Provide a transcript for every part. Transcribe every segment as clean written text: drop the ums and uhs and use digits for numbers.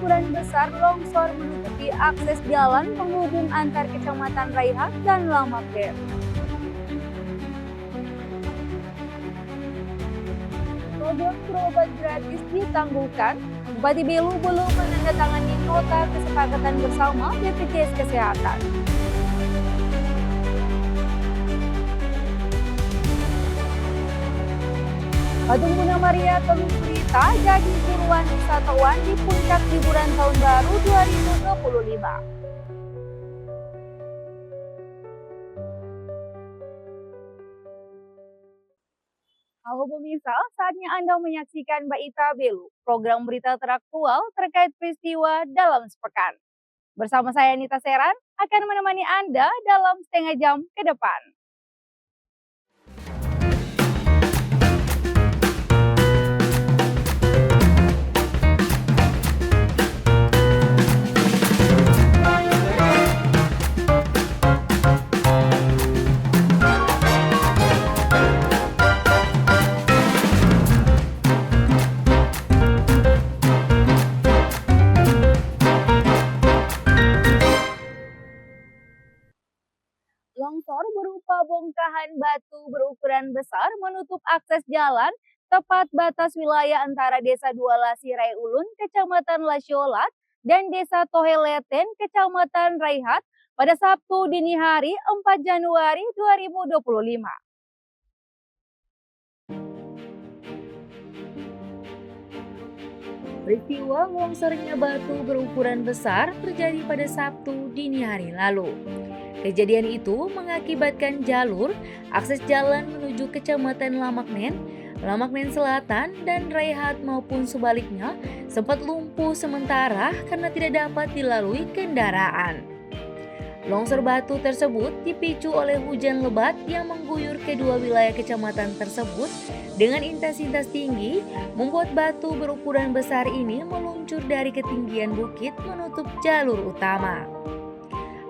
berukuran besar longsor menutupi akses jalan penghubung antar Kecamatan Raihat dan Lamakden. Program berobat gratis ditangguhkan, Bupati Belu belum menandatangani nota kesepakatan bersama BPJS Kesehatan. Patung Bunda Maria Teluk Berita jadi buruan wisatawan di puncak liburan tahun baru 2025. Halo pemirsa, saatnya Anda menyaksikan Mbak Ita Belu, program berita teraktual terkait peristiwa dalam sepekan. Bersama saya Nita Seran akan menemani Anda dalam setengah jam ke depan. Longsor berupa bongkahan batu berukuran besar menutup akses jalan tepat batas wilayah antara Desa Dualasi Rai Ulun, Kecamatan Lasyolat, dan Desa Toheleten, Kecamatan Raihat pada Sabtu dini hari 4 Januari 2025. Peristiwa longsornya batu berukuran besar terjadi pada Sabtu dini hari lalu. Kejadian itu mengakibatkan jalur akses jalan menuju Kecamatan Lamaknen, Lamaknen Selatan, dan Raihat maupun sebaliknya sempat lumpuh sementara karena tidak dapat dilalui kendaraan. Longsor batu tersebut dipicu oleh hujan lebat yang mengguyur kedua wilayah kecamatan tersebut dengan intensitas tinggi, membuat batu berukuran besar ini meluncur dari ketinggian bukit menutup jalur utama.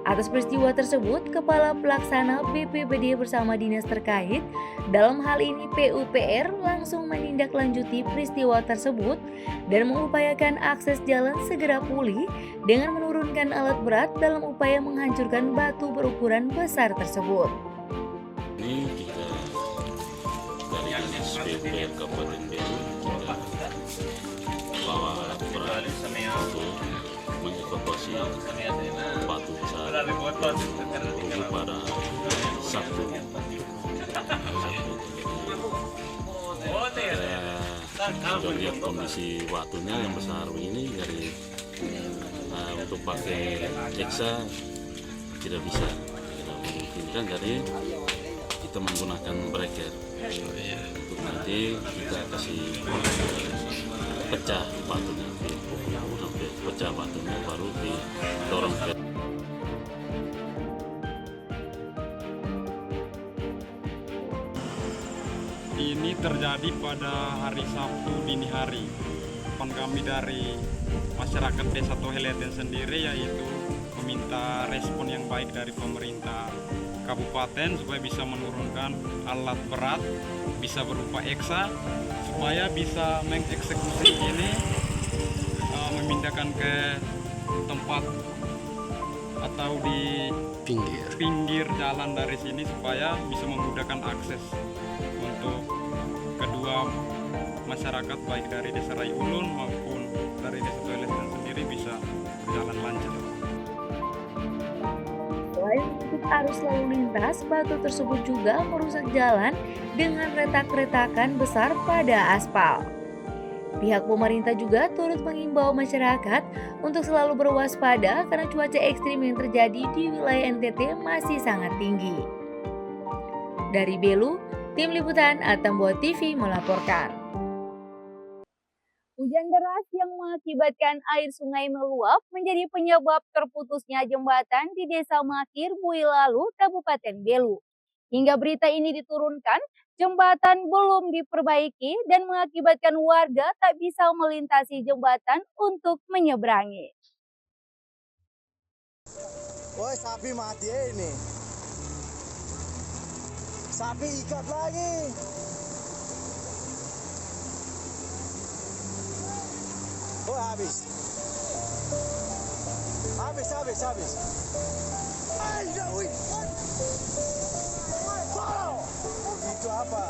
Atas peristiwa tersebut, Kepala Pelaksana BPBD bersama dinas terkait, dalam hal ini PUPR, langsung menindaklanjuti peristiwa tersebut dan mengupayakan akses jalan segera pulih dengan menurunkan alat berat dalam upaya menghancurkan batu berukuran besar tersebut. Ini kita dari dinas PUPR Kabupaten Belu bawa alat berat untuk mengevakuasi batu besar berukuran pada Sabtu. Sudah lihat kondisi batunya yang besar begini, jadi untuk pakai eksa tidak bisa, tidak memungkinkan, jadi kita menggunakan breaker untuk nanti kita kasih pecah batunya, sampai pecah batunya baru didorong ke. Ini terjadi pada hari Sabtu dini hari. Harapan kami dari masyarakat Desa Toheleten sendiri yaitu meminta respon yang baik dari pemerintah kabupaten supaya bisa menurunkan alat berat, bisa berupa eksa, supaya bisa mengeksekusi ini, memindahkan ke tempat atau di pinggir jalan dari sini supaya bisa memudahkan akses untuk kedua masyarakat baik dari Desa Rai Ulun maupun dari Desa Toheleten sendiri bisa berjalan lancar. Selain menutup arus lalu lintas, batu tersebut juga merusak jalan dengan retak-retakan besar pada aspal. Pihak pemerintah juga turut mengimbau masyarakat untuk selalu berwaspada karena cuaca ekstrim yang terjadi di wilayah NTT masih sangat tinggi. Dari Belu, Tim Liputan Atambua TV melaporkan. Hujan deras yang mengakibatkan air sungai meluap menjadi penyebab terputusnya jembatan di Desa Makir, Builalu, Kabupaten Belu. Hingga berita ini diturunkan, jembatan belum diperbaiki dan mengakibatkan warga tak bisa melintasi jembatan untuk menyeberangi. Woi, sapi mati ini. Sapi ikat lagi. Oh, habis. Habis. Ay, ya, uy. Wow. Itu apa?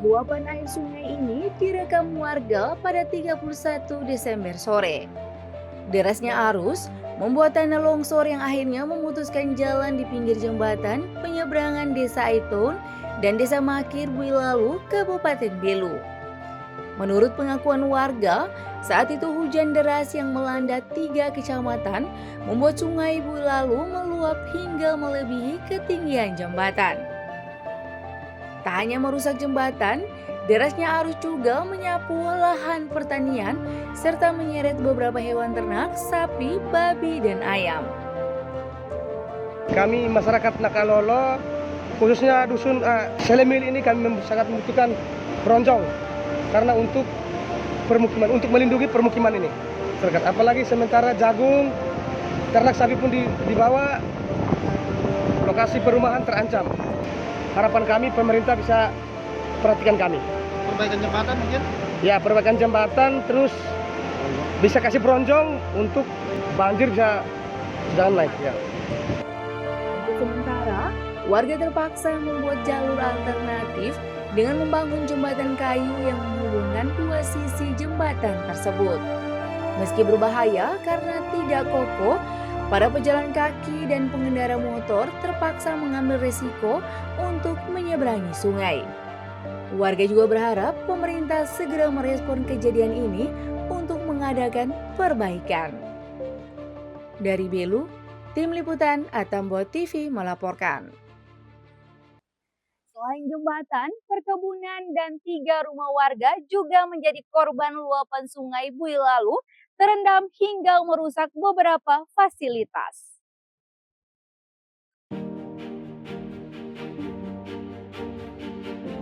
Luapan air sungai ini direkam warga pada 31 Desember sore. Derasnya arus membuat tanah longsor yang akhirnya memutuskan jalan di pinggir jembatan penyeberangan Desa Aiton dan Desa Makir Builalu, Kabupaten Belu. Menurut pengakuan warga, saat itu hujan deras yang melanda 3 kecamatan membuat sungai Builalu meluap hingga melebihi ketinggian jembatan. Tak hanya merusak jembatan, derasnya arus juga menyapu lahan pertanian serta menyeret beberapa hewan ternak, sapi, babi, dan ayam. Kami masyarakat Nakalolo, khususnya dusun Selemil ini kami sangat membutuhkan bronjong karena untuk permukiman, untuk melindungi permukiman ini. Apalagi sementara jagung, ternak sapi pun dibawa, lokasi perumahan terancam. Harapan kami pemerintah bisa perhatikan kami. Perbaikan jembatan mungkin? Ya, perbaikan jembatan, terus bisa kasih bronjong untuk banjir bisa jalan naik. Ya. Sementara, warga terpaksa membuat jalur alternatif dengan membangun jembatan kayu yang menghubungkan 2 sisi jembatan tersebut. Meski berbahaya karena tidak kokoh, para pejalan kaki dan pengendara motor terpaksa mengambil resiko untuk menyeberangi sungai. Warga juga berharap pemerintah segera merespon kejadian ini untuk mengadakan perbaikan. Dari Belu, Tim Liputan Atambo TV melaporkan. Selain jembatan, perkebunan dan 3 rumah warga juga menjadi korban luapan sungai Builalu terendam hingga merusak beberapa fasilitas.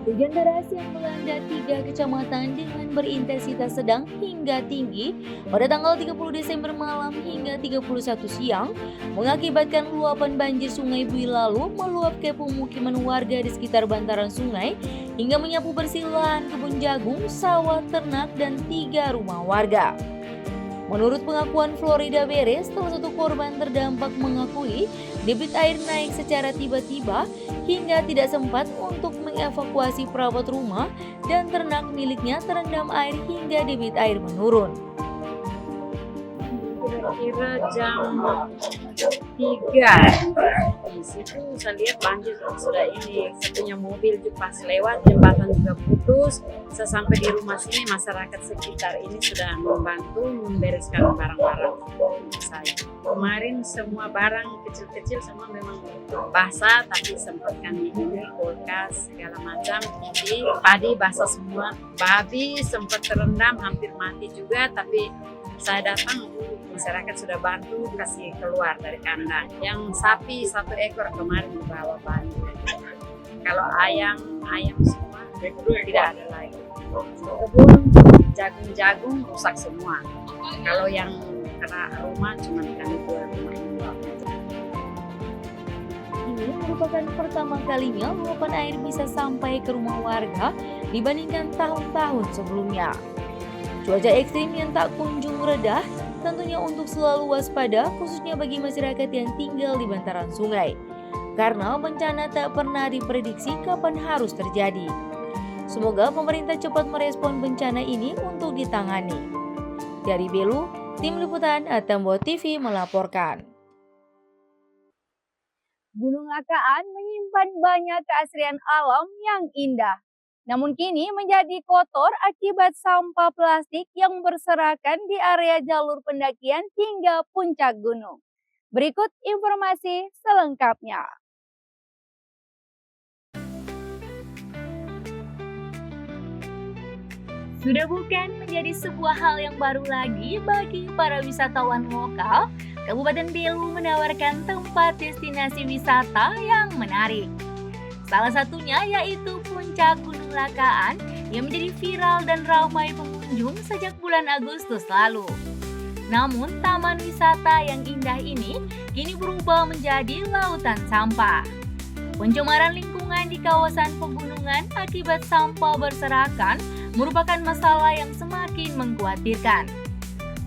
Hujan deras yang melanda 3 kecamatan dengan berintensitas sedang hingga tinggi pada tanggal 30 Desember malam hingga 31 siang mengakibatkan luapan banjir sungai Builalu meluap ke pemukiman warga di sekitar bantaran sungai hingga menyapu bersih lahan kebun jagung, sawah, ternak, dan 3 rumah warga. Menurut pengakuan Florida Beres, salah satu korban terdampak mengakui debit air naik secara tiba-tiba hingga tidak sempat untuk mengevakuasi perawat rumah dan ternak miliknya terendam air hingga debit air menurun. Kira-kira jam 3 di situ saya lihat banjir sudah ini, satunya mobil juga pas lewat, jembatan juga putus. Saya sampai di rumah sini, masyarakat sekitar ini sudah membantu membereskan barang-barang saya. Kemarin semua barang kecil-kecil semua memang basah, tapi sempat kami ini kulkas segala macam, TV, padi basah semua, babi sempat terendam hampir mati juga, tapi saya datang masyarakat sudah bantu kasih keluar dari kandang. Yang sapi 1 ekor kemarin dibawa banjir. Kalau ayam semua tidak ada lagi. Kebun jagung rusak semua. Kalau yang kena rumah cuma kami 2 rumah ini. Ini merupakan pertama kalinya luapan air bisa sampai ke rumah warga dibandingkan tahun-tahun sebelumnya. Cuaca ekstrim yang tak kunjung reda tentunya untuk selalu waspada, khususnya bagi masyarakat yang tinggal di bantaran sungai. Karena bencana tak pernah diprediksi kapan harus terjadi. Semoga pemerintah cepat merespon bencana ini untuk ditangani. Dari Belu, Tim Liputan Atambo TV melaporkan. Gunung Lakaan menyimpan banyak keasrian alam yang indah. Namun kini menjadi kotor akibat sampah plastik yang berserakan di area jalur pendakian hingga puncak gunung. Berikut informasi selengkapnya. Sudah bukan menjadi sebuah hal yang baru lagi bagi para wisatawan lokal, Kabupaten Belu menawarkan tempat destinasi wisata yang menarik. Salah satunya yaitu Puncak Gunung Lakaan yang menjadi viral dan ramai pengunjung sejak bulan Agustus lalu. Namun taman wisata yang indah ini kini berubah menjadi lautan sampah. Pencemaran lingkungan di kawasan pegunungan akibat sampah berserakan merupakan masalah yang semakin mengkhawatirkan.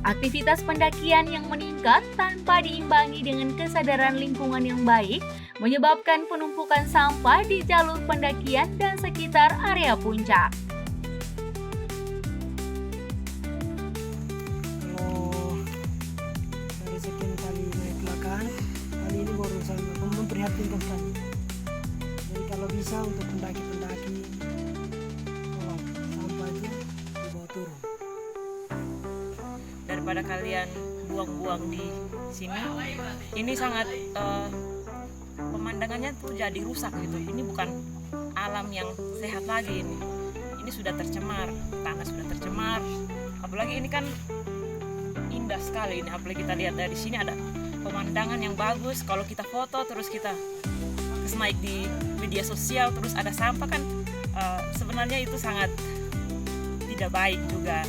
Aktivitas pendakian yang meningkat tanpa diimbangi dengan kesadaran lingkungan yang baik menyebabkan penumpukan sampah di jalur pendakian dan sekitar area puncak. Kalau dari sekian kali naik belakang, kali ini baru sangat memprihatinkan sekali. Jadi kalau bisa untuk pendaki-pendaki, tolong sampah itu dibawa turun. Daripada kalian buang-buang di sini, ini sangat pemandangannya tuh jadi rusak gitu. Ini bukan alam yang sehat lagi ini. Ini sudah tercemar, tanah sudah tercemar. Apalagi ini kan indah sekali ini. Apalagi kita lihat dari sini ada pemandangan yang bagus. Kalau kita foto terus kita naik di media sosial terus ada sampah kan, sebenarnya itu sangat tidak baik juga.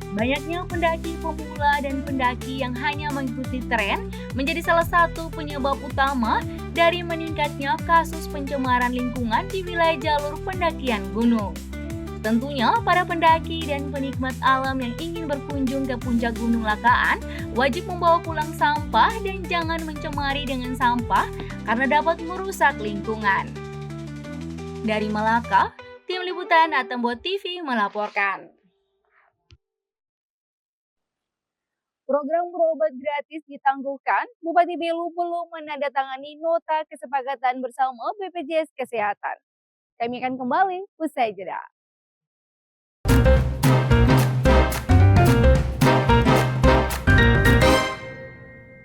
Banyaknya pendaki pemula dan pendaki yang hanya mengikuti tren menjadi salah satu penyebab utama dari meningkatnya kasus pencemaran lingkungan di wilayah jalur pendakian gunung. Tentunya para pendaki dan penikmat alam yang ingin berkunjung ke puncak Gunung Lakaan wajib membawa pulang sampah dan jangan mencemari dengan sampah karena dapat merusak lingkungan. Dari Malaka, tim liputan Atembo TV melaporkan. Program berobat gratis ditangguhkan, Bupati Belu belum menandatangani nota kesepakatan bersama BPJS Kesehatan. Kami akan kembali usai jeda.